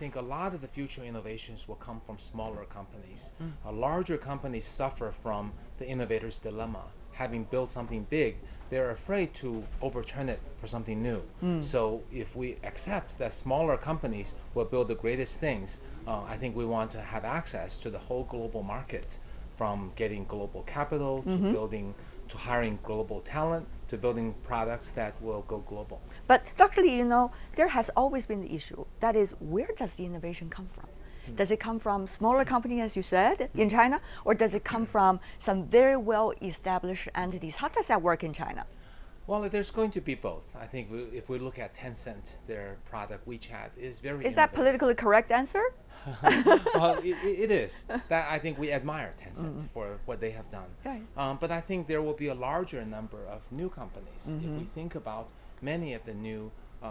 think a lot of the future innovations will come from smaller companies. Larger companies suffer from the innovator's dilemma. Having built something big, they're afraid to overturn it for something new. So if we accept that smaller companies will build the greatest things, I think we want to have access to the whole global market, from getting global capital to building, to hiring global talent, to building products that will go global. But Dr. Lee, you know, there has always been the issue. That is, where does the innovation come from? Does it come from smaller companies, as you said, in China, or does it come from some very well-established entities? How does that work in China? Well, there's going to be both. I think if we look at Tencent, their product WeChat is very Is that innovative. politically correct answer? Well, it is. That I think we admire Tencent for what they have done. Right. But I think there will be a larger number of new companies. If we think about many of the new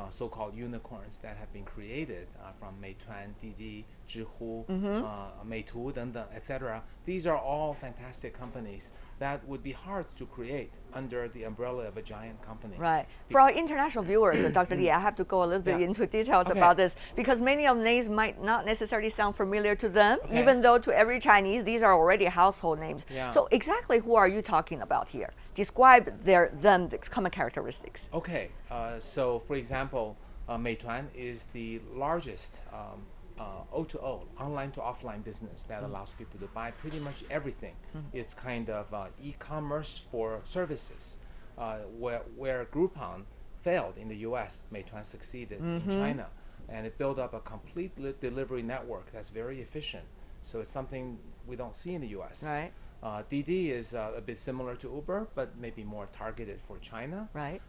so-called unicorns that have been created from Meituan, Didi, Zhihu, Meitu, etc. These are all fantastic companies that would be hard to create under the umbrella of a giant company. Right. For our international viewers, Dr. Lee, I have to go a little bit into details about this, because many of the names might not necessarily sound familiar to them, even though to every Chinese, these are already household names. So exactly who are you talking about here? Describe the common characteristics. Okay. So for example, Meituan is the largest O2O, online to offline business that allows people to buy pretty much everything. It's kind of e-commerce for services. Where Groupon failed in the US, Meituan succeeded in China. And it built up a complete delivery network that's very efficient. So it's something we don't see in the US. Right. Didi is a bit similar to Uber, but maybe more targeted for China. Right.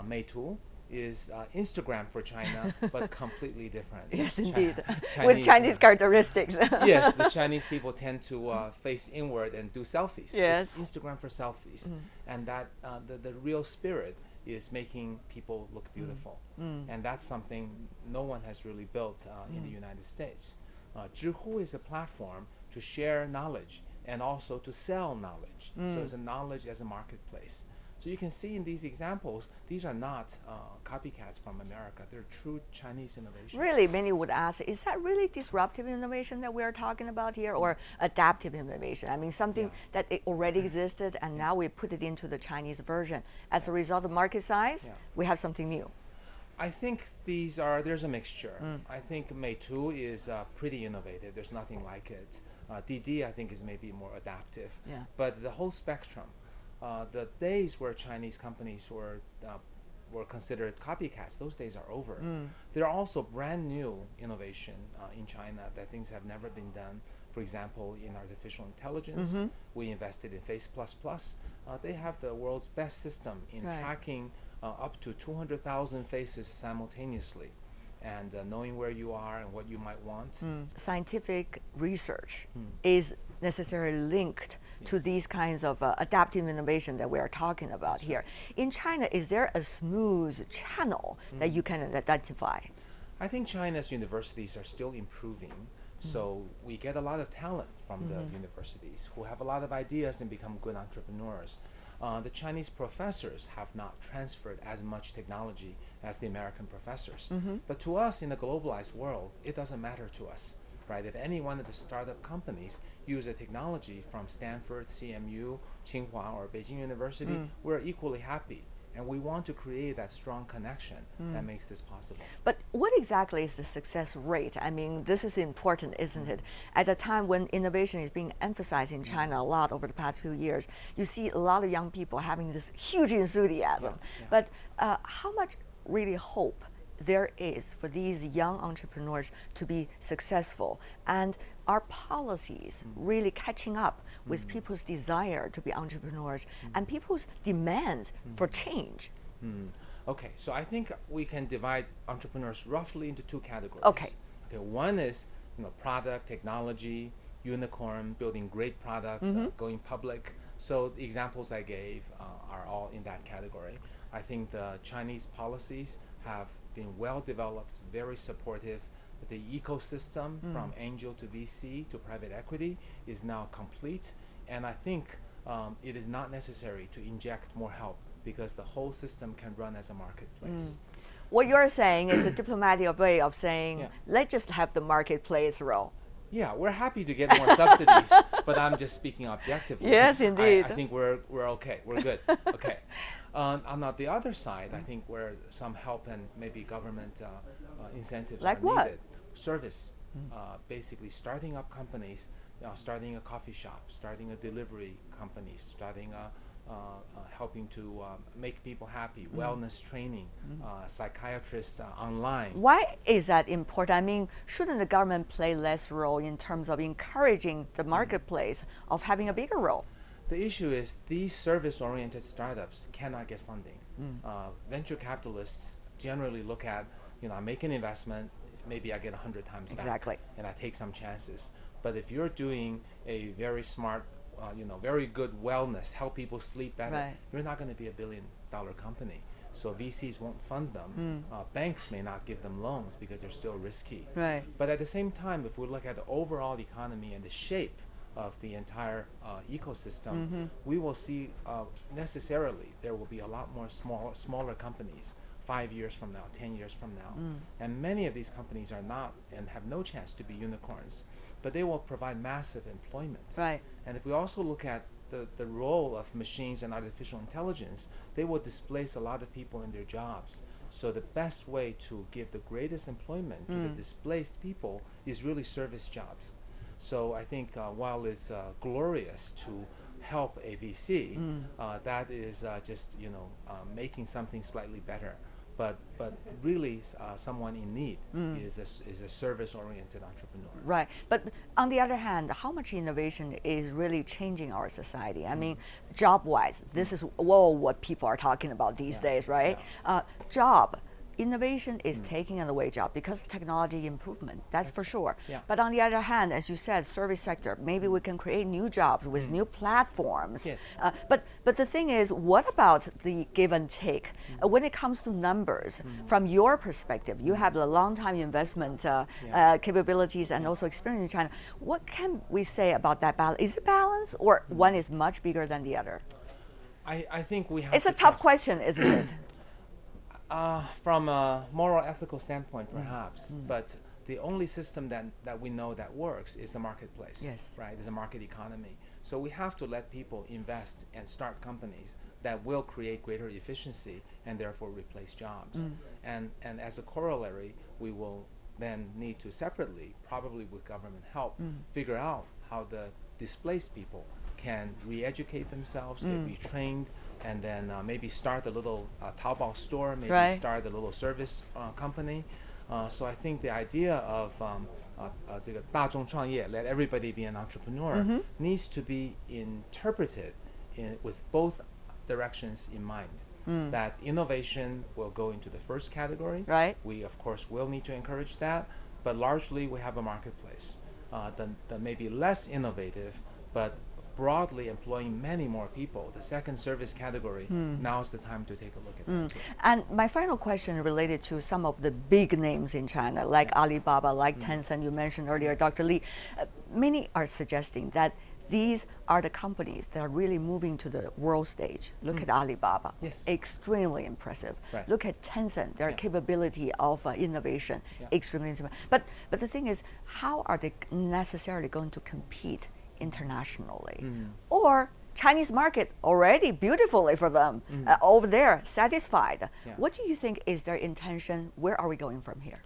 Meitu is Instagram for China, but completely different. Yes, indeed. With Chinese characteristics. Yes, the Chinese people tend to face inward and do selfies. Yes. It's Instagram for selfies. And that the real spirit is making people look beautiful. And that's something no one has really built in the United States. Zhihu is a platform to share knowledge and also to sell knowledge. So it's a knowledge as a marketplace. So you can see in these examples, these are not copycats from America. They're true Chinese innovations. Really, many would ask, is that really disruptive innovation that we're talking about here, or adaptive innovation? I mean, something that it already existed, and now we put it into the Chinese version. As a result of market size, we have something new. I think there's a mixture. I think Meitu is pretty innovative. There's nothing like it. Didi, I think, is maybe more adaptive. But the whole spectrum, the days where Chinese companies were considered copycats, those days are over. There are also brand new innovation in China that things have never been done. For example, in artificial intelligence, we invested in Face++. They have the world's best system in tracking up to 200,000 faces simultaneously, and knowing where you are and what you might want. Scientific research is necessarily linked to these kinds of adaptive innovation that we are talking about here. In China, is there a smooth channel that you can identify? I think China's universities are still improving. So we get a lot of talent from the universities who have a lot of ideas and become good entrepreneurs. The Chinese professors have not transferred as much technology as the American professors. But to us, in a globalized world, it doesn't matter to us, right? If any one of the startup companies use a technology from Stanford, CMU, Tsinghua, or Beijing University, we're equally happy. And we want to create that strong connection that makes this possible. But what exactly is the success rate? I mean, this is important, isn't it? At a time when innovation is being emphasized in China a lot over the past few years, you see a lot of young people having this huge enthusiasm. But how much really hope there is for these young entrepreneurs to be successful? And are policies really catching up with people's desire to be entrepreneurs and people's demands for change? Okay, so I think we can divide entrepreneurs roughly into two categories. Okay, one is product, technology, unicorn, building great products, going public. So the examples I gave are all in that category. I think the Chinese policies have been well developed, very supportive. The ecosystem from angel to VC to private equity is now complete, and I think it is not necessary to inject more help because the whole system can run as a marketplace. what you're saying is a diplomatic way of saying, let's just have the market play its role. Yeah, we're happy to get more subsidies, but I'm just speaking objectively. Yes, indeed. I think we're okay. We're good. Okay. On the other side, I think where some help and maybe government incentives like are what? needed. Service, basically starting up companies, starting a coffee shop, starting a delivery company, starting helping to make people happy, wellness training, psychiatrists online. Why is that important? I mean, shouldn't the government play less role in terms of encouraging the marketplace of having a bigger role? The issue is these service-oriented startups cannot get funding. Venture capitalists generally look at, I make an investment, maybe I get 100 times back, and I take some chances. But if you're doing a very smart, very good wellness, help people sleep better, you're not going to be $1 billion company. So VCs won't fund them. Banks may not give them loans because they're still risky. But at the same time, if we look at the overall economy and the shape of the entire ecosystem, we will see necessarily there will be a lot more smaller companies 5 years from now, 10 years from now. And many of these companies are not and have no chance to be unicorns, but they will provide massive employment. And if we also look at the role of machines and artificial intelligence, they will displace a lot of people in their jobs. So the best way to give the greatest employment to the displaced people is really service jobs. So I think while it's glorious to help a VC, that is just making something slightly better. But really, someone in need is a service-oriented entrepreneur. Right. But on the other hand, how much innovation is really changing our society? I mean, job-wise, this is what people are talking about these days, right? Job. Innovation is taking away job because of technology improvement, that's for sure. But on the other hand, as you said, service sector, maybe we can create new jobs with new platforms. But the thing is, what about the give and take? When it comes to numbers, from your perspective, you have the long-time investment capabilities and also experience in China. What can we say about that balance? Is it balance, or one is much bigger than the other? I think we have It's a tough question, isn't it? From a moral ethical standpoint, perhaps, but the only system that we know that works is the marketplace, right? It's a market economy. So we have to let people invest and start companies that will create greater efficiency and therefore replace jobs. And as a corollary, we will then need to separately, probably with government help, figure out how the displaced people can re-educate themselves, get retrained, and then maybe start a little Taobao store, maybe start a little service company. So I think the idea of 这个大众创业, let everybody be an entrepreneur, needs to be interpreted with both directions in mind. That innovation will go into the first category. We, of course, will need to encourage that, but largely we have a marketplace that may be less innovative, but broadly employing many more people, the second service category, now's the time to take a look at that too. And my final question related to some of the big names in China, like Alibaba, like Tencent, you mentioned earlier, Dr. Li. Many are suggesting that these are the companies that are really moving to the world stage. Look at Alibaba, extremely impressive. Look at Tencent, their capability of innovation, extremely impressive. But the thing is, how are they necessarily going to compete internationally? Or Chinese market already beautifully for them, over there, satisfied. What do you think is their intention? Where are we going from here?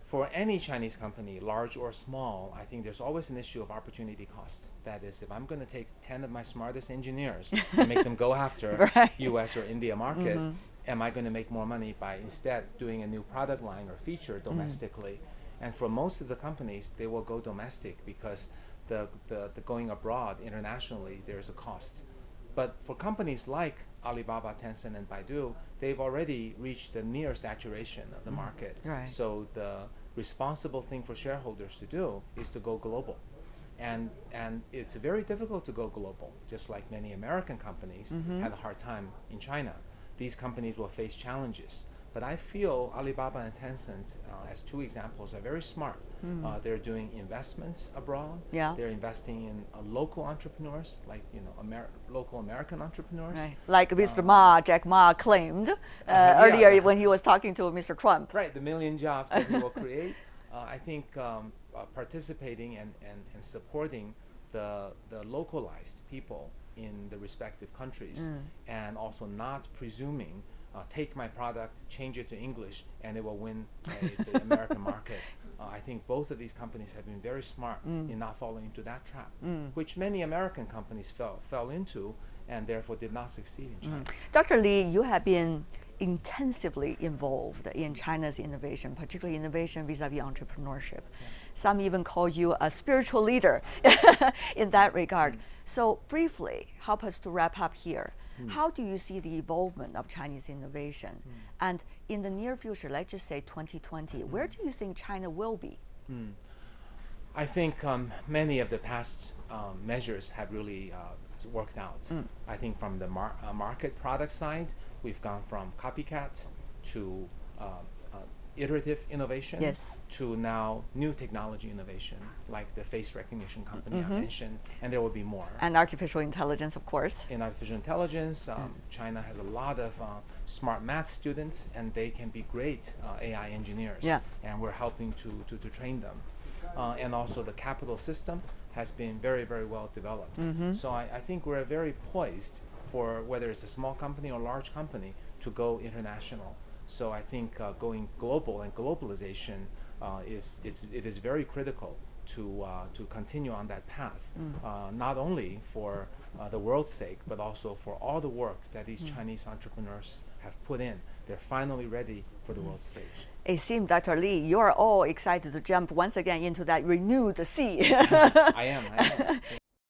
For any Chinese company, large or small, I think there's always an issue of opportunity cost. That is, if I'm going to take 10 of my smartest engineers and make them go after US or India market, am I going to make more money by instead doing a new product line or feature domestically? And for most of the companies, they will go domestic because the going abroad internationally, there's a cost. But for companies like Alibaba, Tencent, and Baidu, they've already reached the near saturation of the market. So the responsible thing for shareholders to do is to go global. And it's very difficult to go global, just like many American companies had a hard time in China. These companies will face challenges. But I feel Alibaba and Tencent, as two examples, are very smart. They're doing investments abroad. Yeah. They're investing in local entrepreneurs, like local American entrepreneurs. Right. Like Mr. Ma, Jack Ma claimed earlier when he was talking to Mr. Trump. Right, the million jobs that he will create. I think participating and supporting the localized people in the respective countries, and also not presuming take my product, change it to English, and it will win the American market. I think both of these companies have been very smart in not falling into that trap, which many American companies fell into and therefore did not succeed in China. Dr. Li, you have been intensively involved in China's innovation, particularly innovation vis-a-vis entrepreneurship. Yeah. Some even call you a spiritual leader in that regard. So briefly, help us to wrap up here. How do you see the evolvement of Chinese innovation? And in the near future, let's just say 2020, where do you think China will be? I think many of the past measures have really worked out. I think from the market product side, we've gone from copycat to iterative innovation, yes, to now new technology innovation, like the face recognition company I mentioned, and there will be more. And artificial intelligence, of course. In artificial intelligence, China has a lot of smart math students, and they can be great AI engineers, and we're helping to train them. And also the capital system has been very, very well developed. So I think we're very poised for whether it's a small company or large company to go international. So I think going global and globalization is very critical to continue on that path, not only for the world's sake, but also for all the work that these Chinese entrepreneurs have put in. They're finally ready for the world stage. It seems, Dr. Li, you are all excited to jump once again into that renewed sea. I am.